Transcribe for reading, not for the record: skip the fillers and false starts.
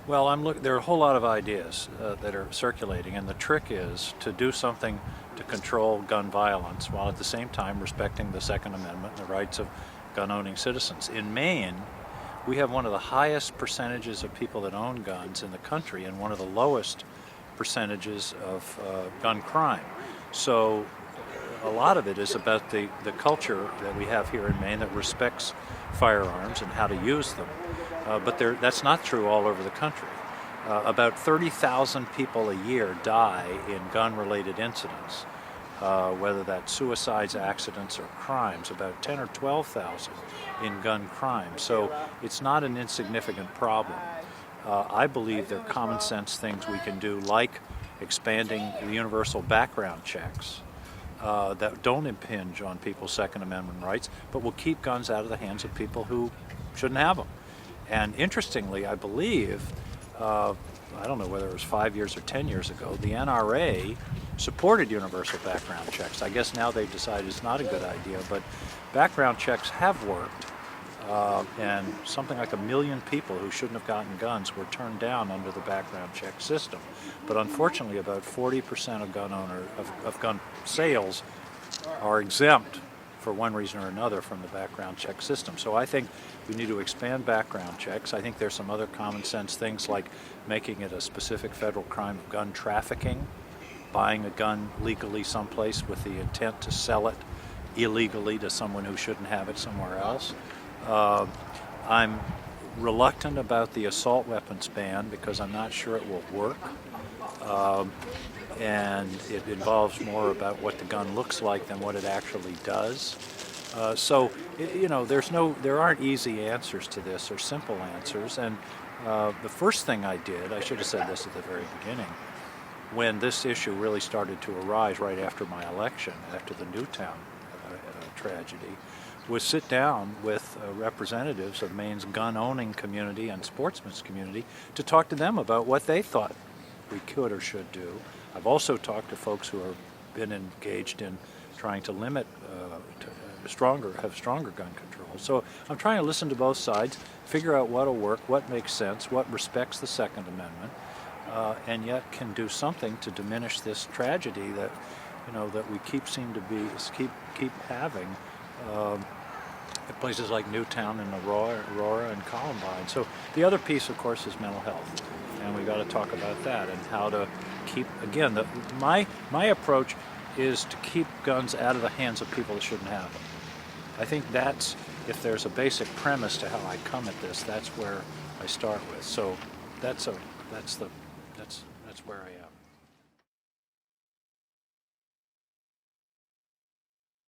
Well, there are a whole lot of ideas that are circulating, and the trick is to do something to control gun violence while at the same time respecting the Second Amendment and the rights of gun-owning citizens. In Maine, we have one of the highest percentages of people that own guns in the country and one of the lowest percentages of gun crime. So a lot of it is about the culture that we have here in Maine that respects firearms and how to use them. But that's not true all over the country. About 30,000 people a year die in gun-related incidents, whether that's suicides, accidents, or crimes, about 10 or 12,000 in gun crime. So it's not an insignificant problem. I believe there are common sense things we can do, like expanding the universal background checks that don't impinge on people's Second Amendment rights, but will keep guns out of the hands of people who shouldn't have them. And interestingly, I believe, I don't know whether it was 5 years or 10 years ago, the NRA supported universal background checks. I guess now they've decided it's not a good idea, but background checks have worked. And something like 1 million people who shouldn't have gotten guns were turned down under the background check system. But unfortunately, about 40% of gun sales are exempt for one reason or another from the background check system. So I think we need to expand background checks. I think there's some other common sense things like making it a specific federal crime of gun trafficking, buying a gun legally someplace with the intent to sell it illegally to someone who shouldn't have it somewhere else. I'm reluctant about the assault weapons ban because I'm not sure it will work. And it involves more about what the gun looks like than what it actually does. There aren't easy answers to this or simple answers. And the first thing I did, I should have said this at the very beginning, when this issue really started to arise right after my election, after the Newtown tragedy, was sit down with representatives of Maine's gun-owning community and sportsmen's community to talk to them about what they thought we could or should do. I've also talked to folks who have been engaged in trying to limit, have stronger gun control. So I'm trying to listen to both sides, figure out what'll work, what makes sense, what respects the Second Amendment, and yet can do something to diminish this tragedy that, that we keep having at places like Newtown and Aurora and Columbine. So the other piece, of course, is mental health. And we got to talk about that and how to keep, again, my approach is to keep guns out of the hands of people that shouldn't have them. I think that's, if there's a basic premise to how I come at this, that's where I start with. So that's where I am.